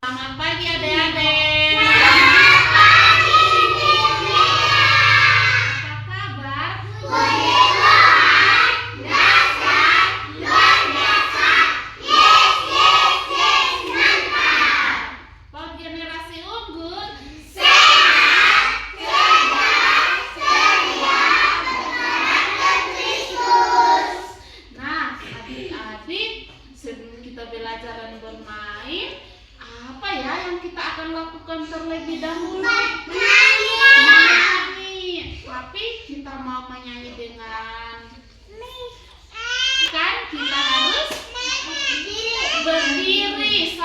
Selamat pagi adik-adik. Selamat pagi, Bunda. Apa kabar? Puji Tuhan, dahsyat, luar biasa. Yes, yes, yes, mantap. Buat generasi unggul, Sehat, cerdas, ceria, berkarakter Kristus. nah adik-adik, sebelum kita belajar dan bermain, apa ya yang kita akan lakukan terlebih dahulu? Menyanyi. Tapi kita mau menyanyi dengan kan kita harus berdiri. 1,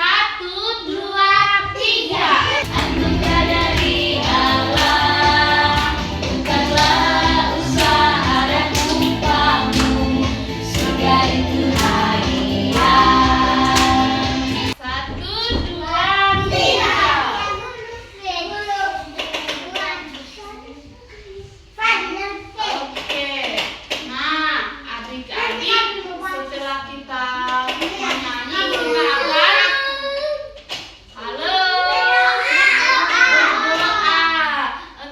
2, 3. Anugerah dari Allah, bukanlah usaha dan upamu, surga itu hadiah. 1, 2, 3. Oke. Nah, adik-adik, setelah kita menyanyi, kita akan halo berdoa.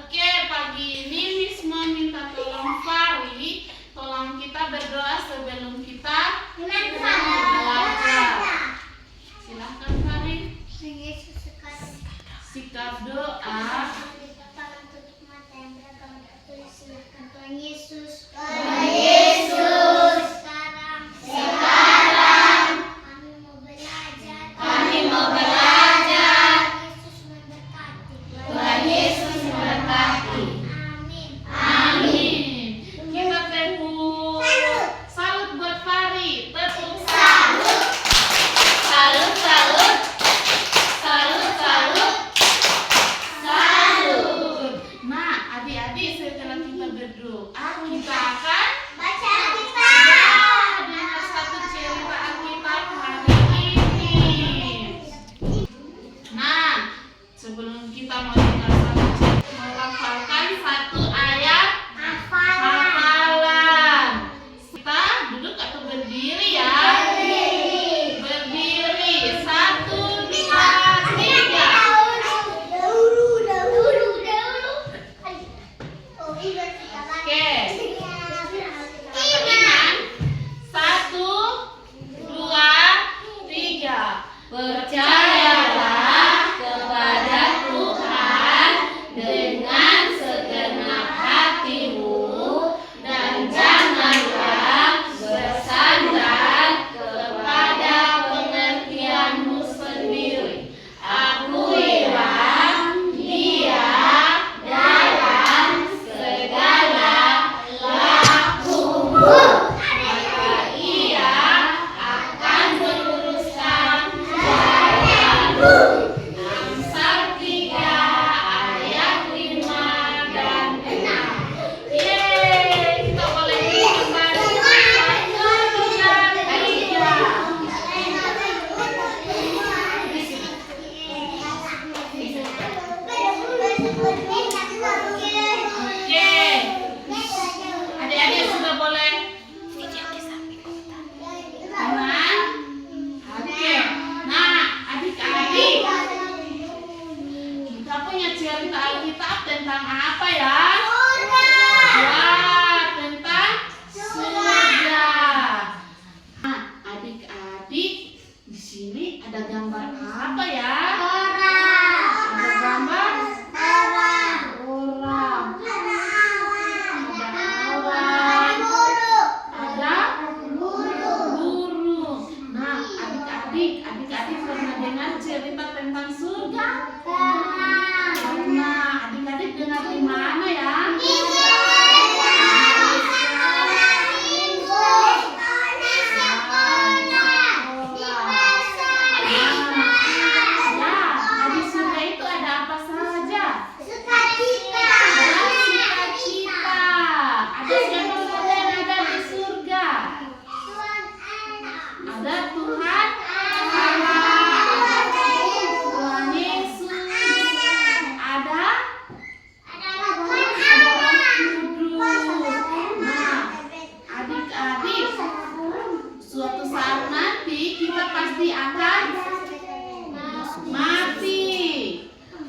Oke, pagi ini Miss meminta tolong Fari, tolong kita berdoa sebelum kita belajar. Silahkan Fari, sikap doa. Tuhan Yesus. Sekarang Kami mau belajar. Tuhan Yesus memberkati. Amin. Kita tepuk salut buat Fari. Tepuk salut. Salut, salut. Salut, salut. Salut. Nah, adik-adik, setelah kita berdoa, kita akan dengar satu cerita Alkitab hari ini. Nah, sebelum kita mau dengar satu cerita, menghafalkan satu ayat hafalan. Kita duduk atau berdiri ya? Berdiri. 1, 2, 3. Oke. Ingat. 1, 2, 3. Percayalah kepada Tuhan dengan segenap hatimu dan janganlah bersandar kepada pengertianmu sendiri. Akuilah Dia dalam segala lakumu, maka Ia akan meluruskan jalanmu. Amsal 3 ayat 5 dan 6. Yeay, kita boleh kembali. 1, 2, 3. Oke, adik-adik sudah boleh tenang. Oke, nah adik-adik, kita punya cerita Alkitab tentang apa ya? Wah, tentang surga. Nah, adik-adik, di sini ada gambar apa ya? Ada gambar orang. Ada awan. Ada burung. Nah, adik-adik pernah dengar cerita tentang surga? Pernah. Adik-adik dengar di mana ya? Ya, di surga itu ada apa saja? Ada sukacita. Ada siapa saja yang ada di surga? Ada Tuhan Allah, Tuhan Yesus, ada suatu saat nanti kita pasti akan masuk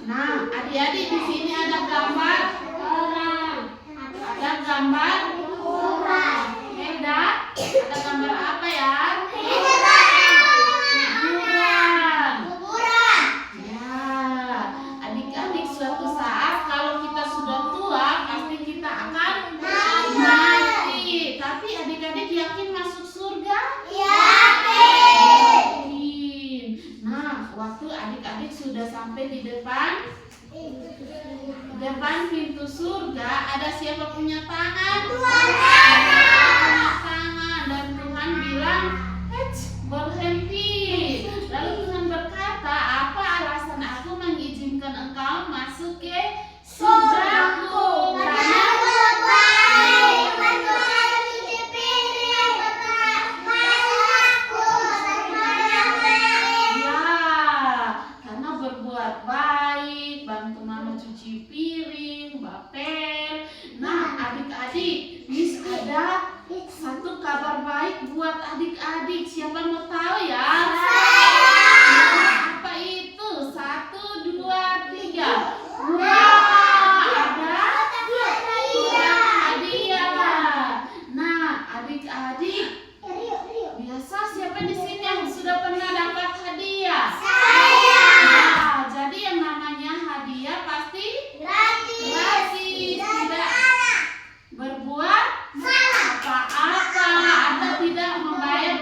Nah, adik-adik di sini ada gambar orang. Ada gambar Orang. Heda. Ada gambar apa ya? Kuburan. Kuburan. Ya, adik-adik suatu saat kalau kita sudah tua pasti kita akan mati. Tapi adik-adik yakin masuk surga? Yakin. Yakin. Nah, waktu adik-adik sudah sampai di depan pintu surga, ada siapa punya tangan? Tuhan. Punya tangan, dan Tuhan bilang, berhenti. Lalu Tuhan berkata, apa alasan aku mengizinkan engkau masuk ke surgaku? Karena karena berbuat baik, bantu mama cuci piring, bapel. Nah, adik-adik, Miss ada satu kabar baik buat adik-adik. Siapa mau tahu ya? Apa itu? 1, 2, 3. Wah, ada hadiah. Nah, adik-adik, biasa siapa di sini yang sudah pernah dapat hadiah? Nah, jadi yang namanya hadiah pasti gratis, tidak berbuat apa-apa atau tidak membayar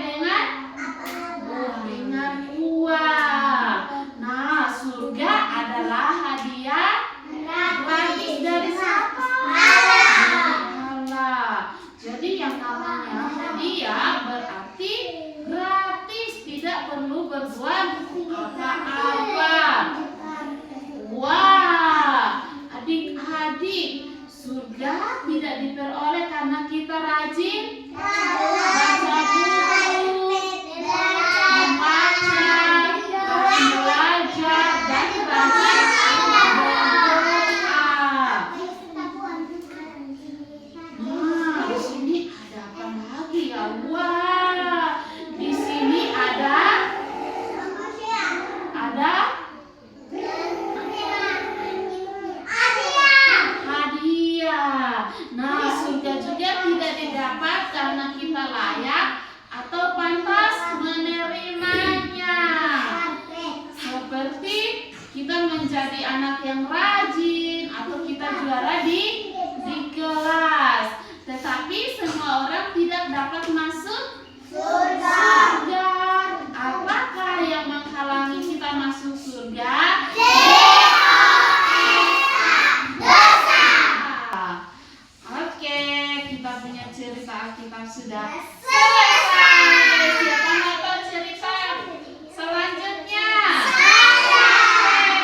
dengan uang. Nah, surga adalah hadiah gratis dari siapa? Allah. Jadi yang namanya hadiah berarti gratis, tidak perlu berbuat apa-apa. Wah, adik-adik, surga tidak diperoleh karena kita rajin baca buku, membaca, rajin belajar, dan rajin berdoa. Nah, di sini ada apa lagi ya? Wah, di sini ada hadiah. Nah, surga juga tidak didapat karena kita layak atau pantas menerimanya. Seperti kita menjadi anak yang rajin atau kita juara di kelas. Tetapi semua orang tidak dapat masuk surga. Apakah yang menghalangi kita masuk surga? Oke, kita punya cerita Alkitab sudah selesai. Siapa mau tahu cerita selanjutnya?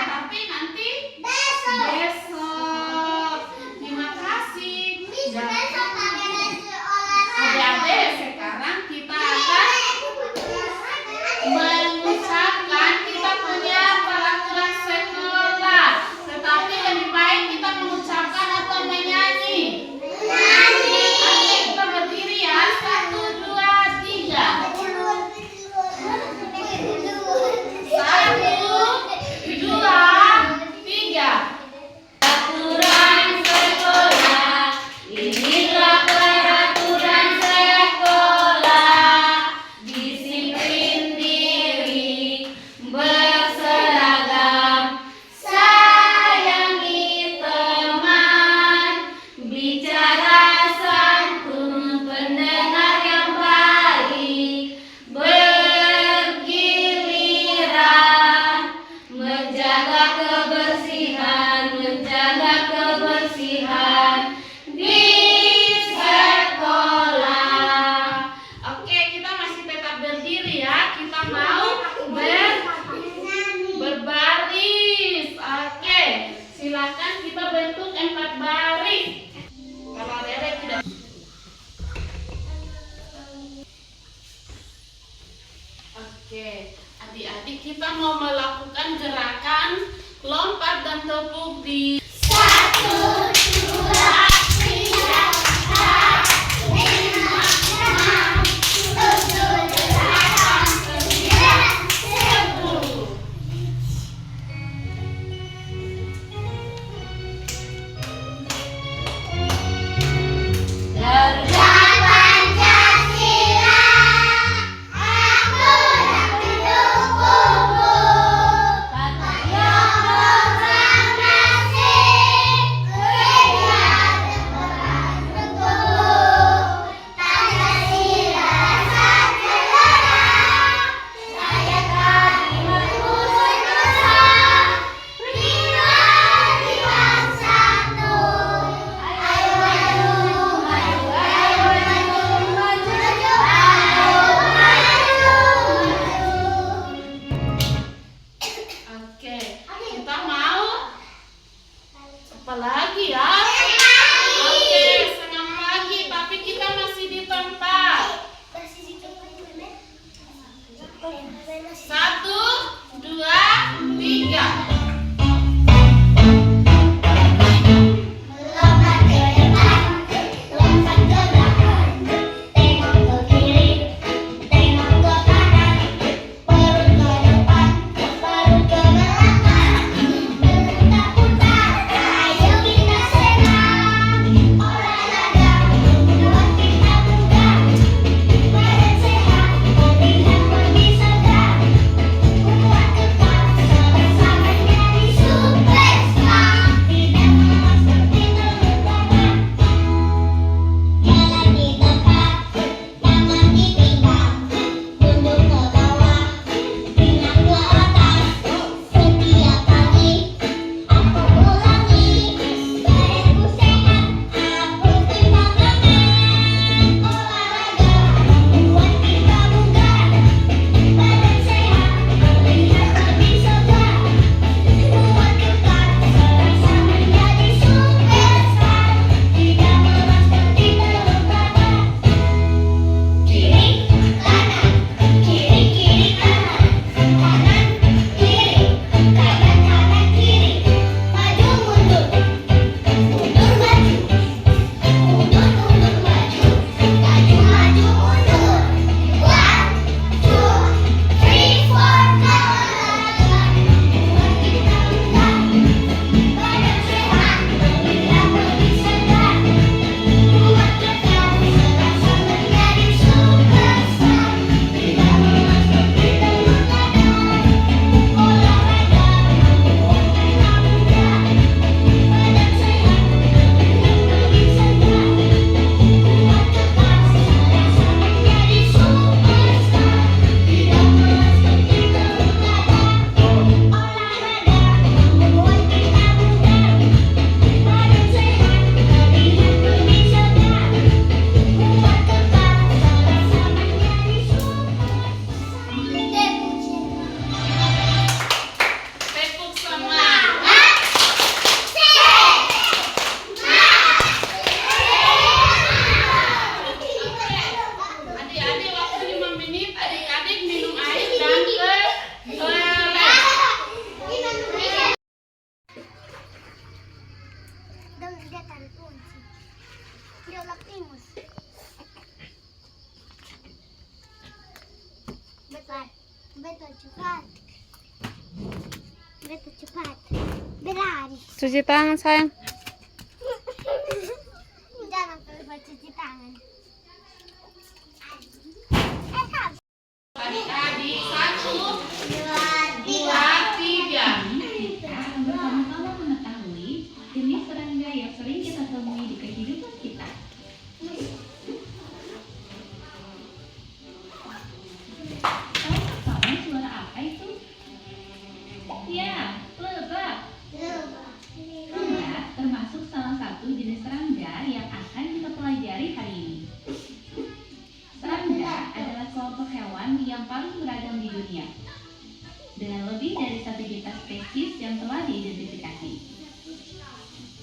Tapi nanti besok. Terima kasih. Adik-adik, sekarang kita akan mengucapkan kita punya peraturan sekolah. Tetapi lebih baik kita mengucapkan atau menyanyi. Ayo kita berdiri ya. 1, 2, 3. 1, 2, 3. Peraturan sekolah. Inilah peraturan sekolah. Disiplin diri, berseragam, sayangi teman, bicara santun, pendengar yang baik, bergiliran, menjaga kebersihan di sekolah. Oke, kita masih tetap berdiri ya. Kita mau berbaris. Oke, silakan kita bentuk 4 baris. Kalau adik-adik tidak. Oke, adik-adik kita mau melakukan gerakan lompat dan tepuk di 1, 2, 3, 4, 5, 6, 7, 8, 9, 10. Satu, dua, tiga. Lompat ke depan, lompat ke belakang, tengok ke kiri, tengok ke kanan, perut ke depan, perut ke belakang, berputar-putar, ayo kita senam. Olahraga membuat kita bugar, badan sehat, terlihat lebih segar, kuat kekal bersama jadi superstar. Tidak lemas seperti telur dadar. Jalan di dekat, tangan di pinggang, tunduk ke bawah, pinggang ke atas. Setiap pagi aku ulangi, badanku sehat, aku tetap aman. Olahraga membuat kita bugar, badan sehat, terlihat lebih segar, kuat kekal serasa menjadi superstar. Tidak lemas seperti telur dadar. Kiri, kanan, kiri, kiri, kanan, kanan, kiri, kanan, kanan, kiri, maju, mundur, mundur, maju, mundur, mundur, maju, maju, maju, mundur. 1, 2, 3, 4, go! Olahraga membuat kita bugar, badan sehat, terlihat lebih segar, kuat kekal serasa menjadi superstar. Tidak lemas seperti telur dadar. Olahraga membuat kita bugar, badan sehat, terlihat lebih segar, kuat kekal serasa menjadi superstar. Tidak lemas seperti telur dadar. Olahraga membuat kita bugar, badan sehat, terlihat lebih segar, kuat kekal serasa menjadi superstar. Tepuk semangat. Adik-adik waktu 5 menit, adik-adik minum air dan ke toilet. Betul cepat. Betul cepat. Berlari. Cuci tangan sayang. Jangan lupa cuci tangan. Adik-adik, 1, 2, 2, 3. Kamu mengetahui jenis serangga yang sering kita temui di kehidupan kita. Tahu suara apa itu? Ya, lebah. Lebah termasuk salah satu jenis serangga yang akan kita pelajari hari ini. Serangga adalah kelompok hewan yang paling beragam di dunia, dengan lebih dari 1 juta spesies yang telah diidentifikasi.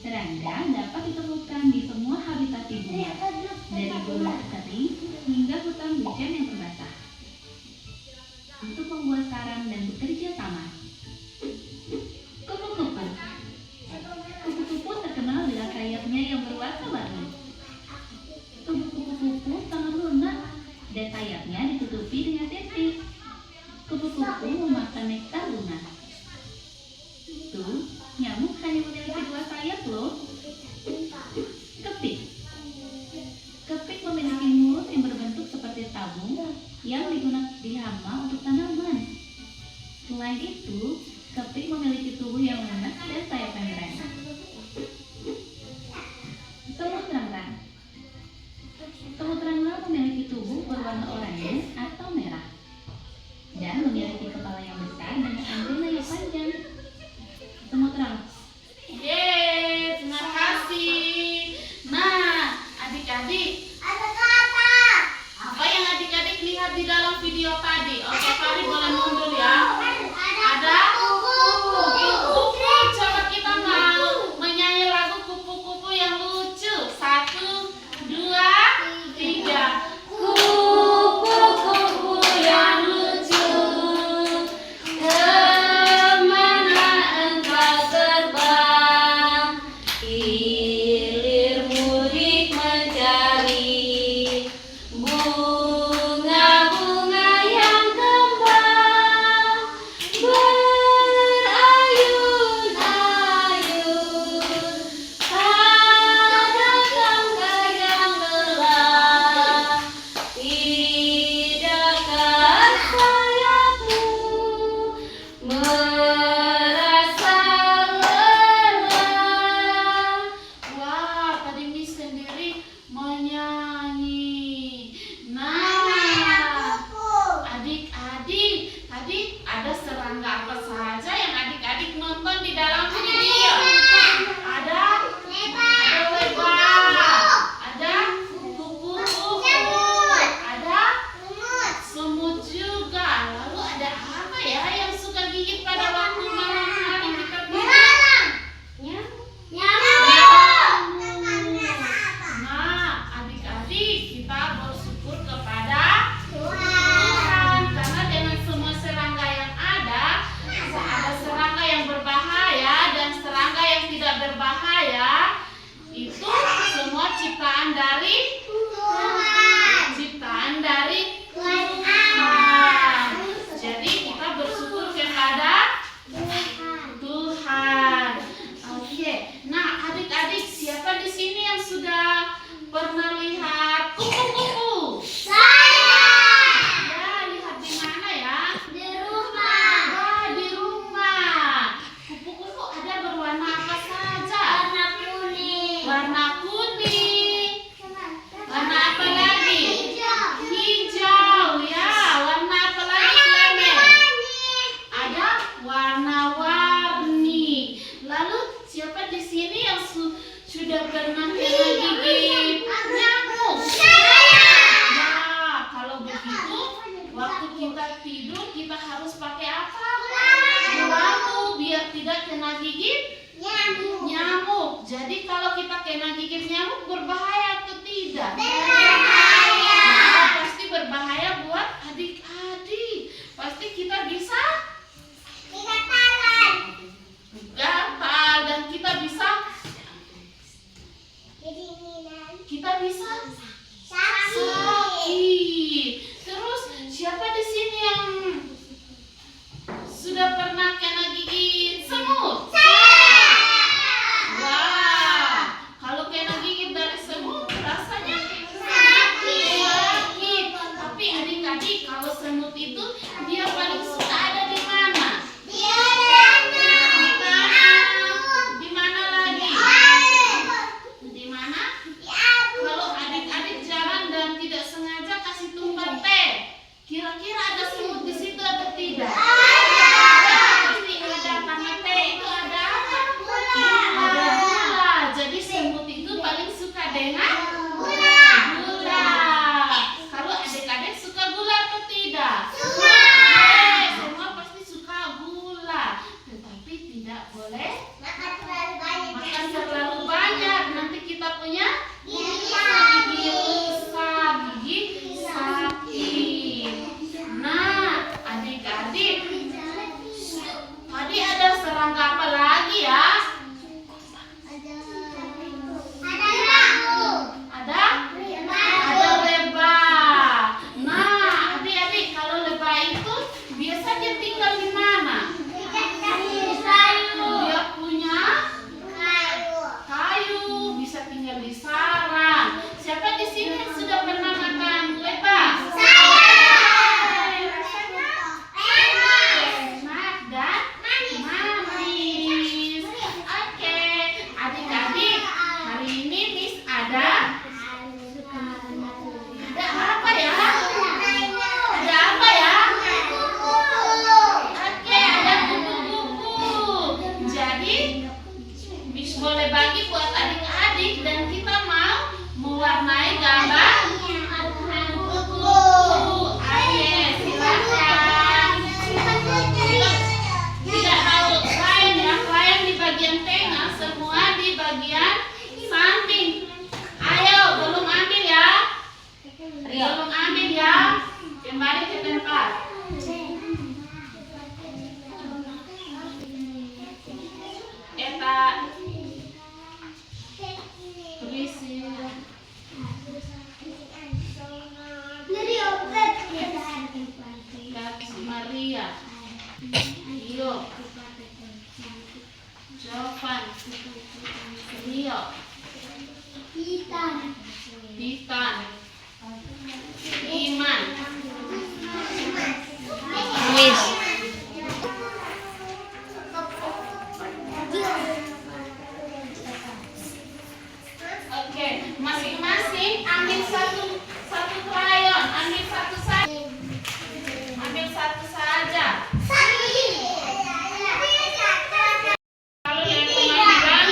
Serangga dapat ditemukan di semua habitat di dunia, dari gunung kering hingga hutan hujan yang terbasah. Untuk membuat sarang dan bekerja sama. Kupu-kupu. Kupu-kupu terkenal dengan sayapnya yang berwarna-warni. Tubuh kupu-kupu sangat lunak dan sayapnya ditutupi dengan titik. Kupu-kupu memakan nektar bunga. Tuh, nyamuk hanya memiliki 2 sayap loh. Kepik. Kepik memiliki mulut yang berbentuk seperti tabung yang digunakan di hama untuk tanaman. Selain itu, kepik memiliki tubuh yang lunak dan sayap membran. Semut terang-terang. Semut terang-terang memiliki tubuh berwarna oranye atau merah dan memiliki kepala yang besar dengan antena yang panjang. Semut terang. Yeay, terima kasih. Nah, adik-adik, Ada kata. apa yang adik-adik lihat di dalam video tadi? Oke, Fari boleh mundur ya. Ada kupu-kupu. kupu. Coba kita mau menyanyi kita tidur kita harus pakai apa? Batu biar tidak kena gigit nyamuk. Jadi kalau kita kena gigit nyamuk berbahaya atau tidak? Berbahaya. Nah, pasti berbahaya buat adik-adik. Pasti kita bisa gatal dan kita bisa sakit. Terus siapa di sini yang sudah pernah kena gigit semut? Wah, kalau kena gigit dari semut rasanya sakit. Tapi adik-adik, kalau semut itu dia paling suka ada di mana? Di mana lagi? Di mana? Kalau adik-adik jalan dan tidak sengaja kasih tumpah teh, kira-kira ada semut di situ atau tidak? Pasti ada, karena teh itu ada apa? Ada gula. Jadi semut itu paling suka dengan gula. Kalau adik-adik suka gula atau tidak? Semua pasti suka gula. Tetapi tidak boleh makan terlalu banyak. Nanti kita punya gigi rusak, gigi sakit. Nah, adik-adik, tadi ada serangga apa lagi ya? Ada lebah. Nah, adik-adik, kalau lebah itu biasanya tinggal di mana? Dia punya kayu, bisa tinggal di sarang. Siapa di sini yang sudah pernah makan lebah? Rasanya enak dan manis. Oke, adik-adik, hari ini Miss ada apa ya? Ada apa ya? Oke, ada buku-buku. Jadi Miss boleh bagi buat adik-adik dan kita mau mewarnai gambar buku. Ayo, silakan. Tidak tahu krayon ya, krayon di bagian tengah, semua di bagian samping. Ayo, belum ambil ya? Belum ambil ya? Kembali ke tempat. Eta berisi Maria, Rio, Jovan, Rio, Titan, Iman, Oke, masing-masing ambil satu krayon, ambil satu saja. Kalau yang teman bilang, sekarang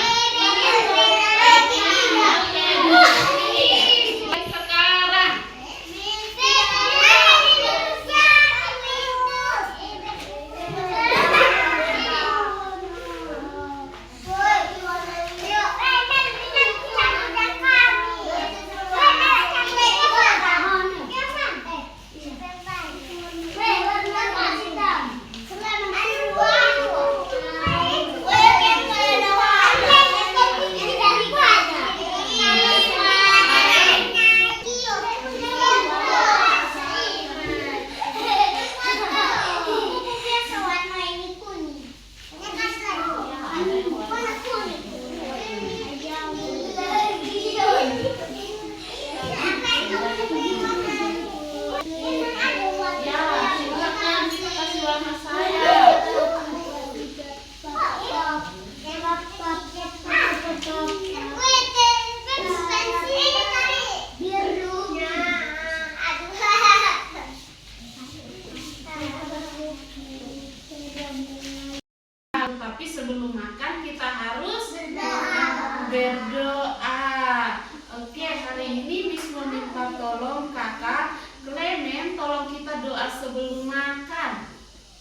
makan.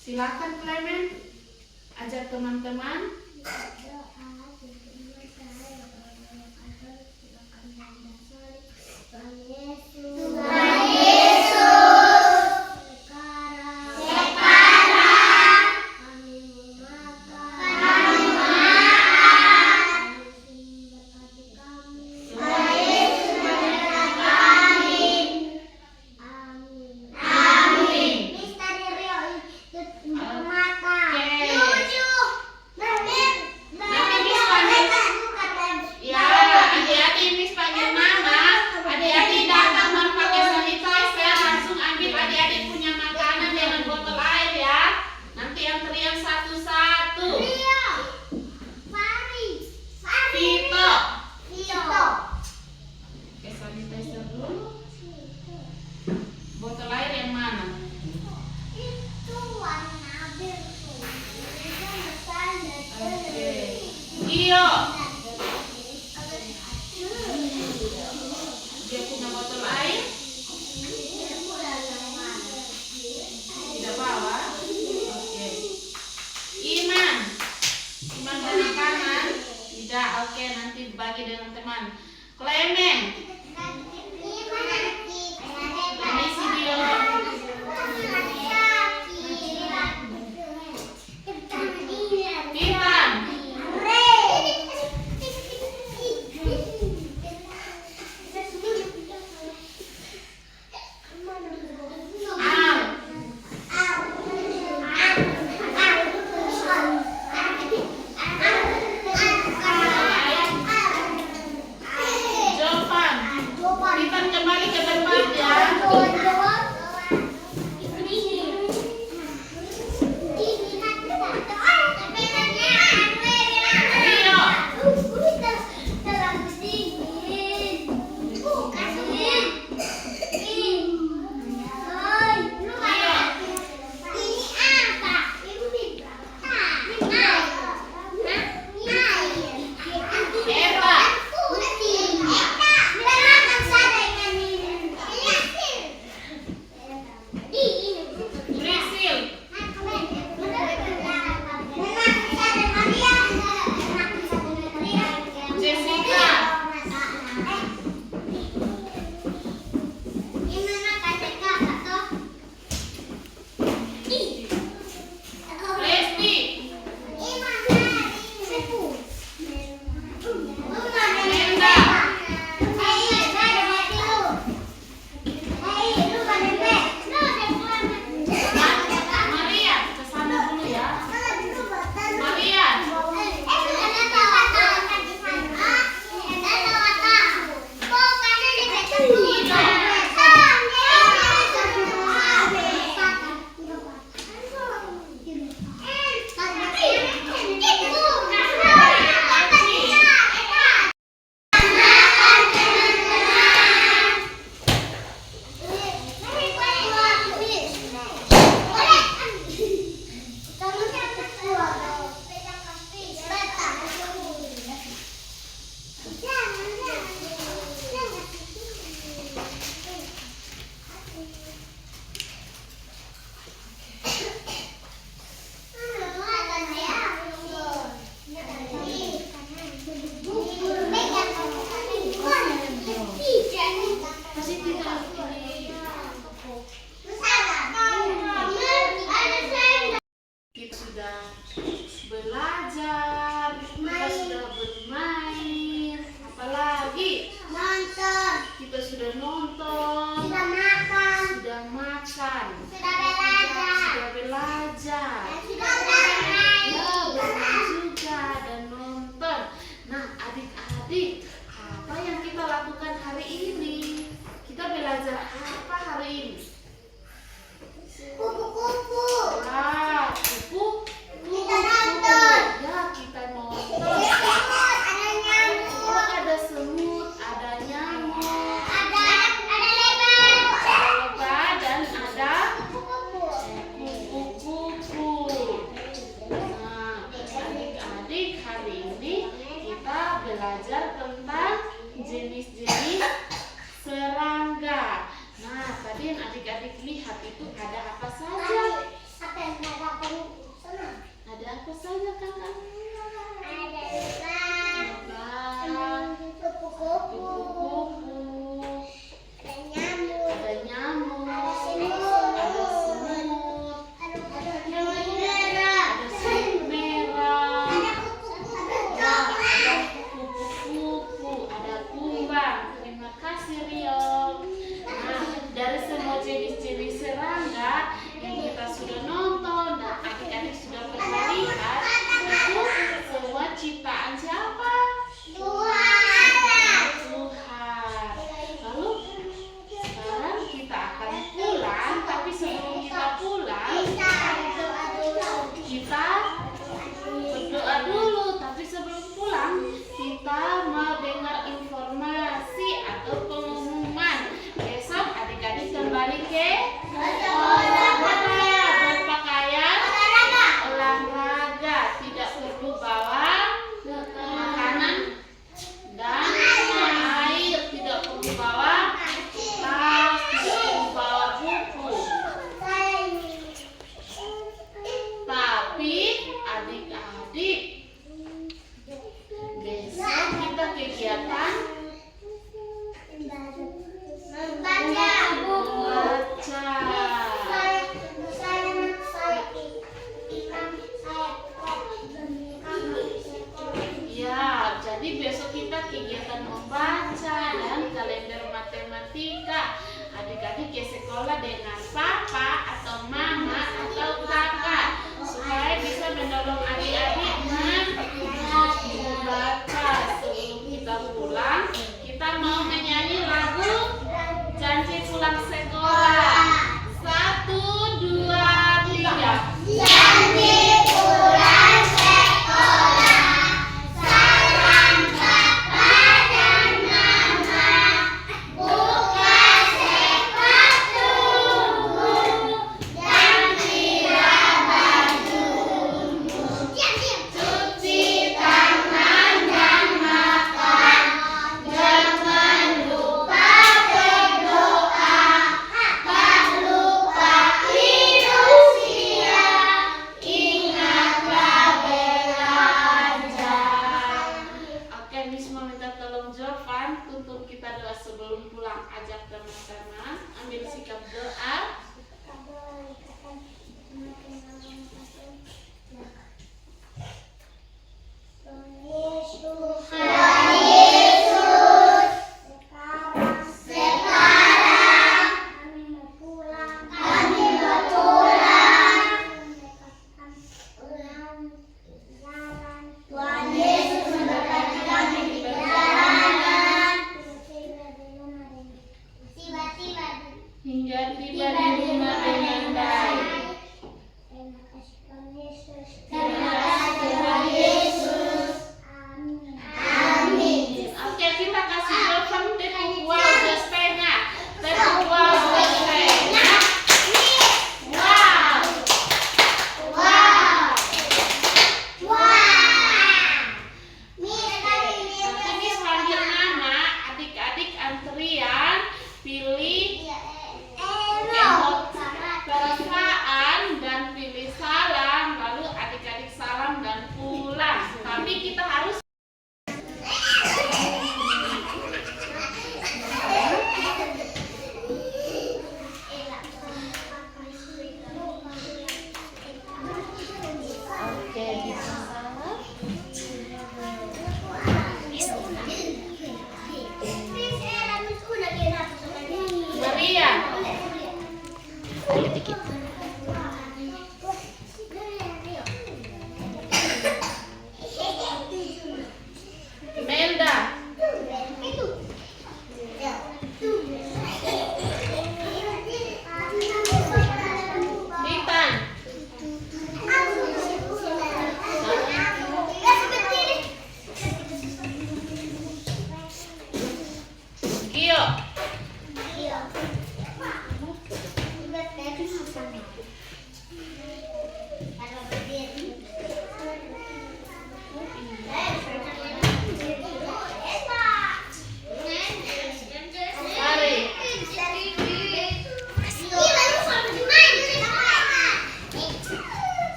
Silakan Clement, ajak teman-teman. Let me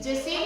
Jessica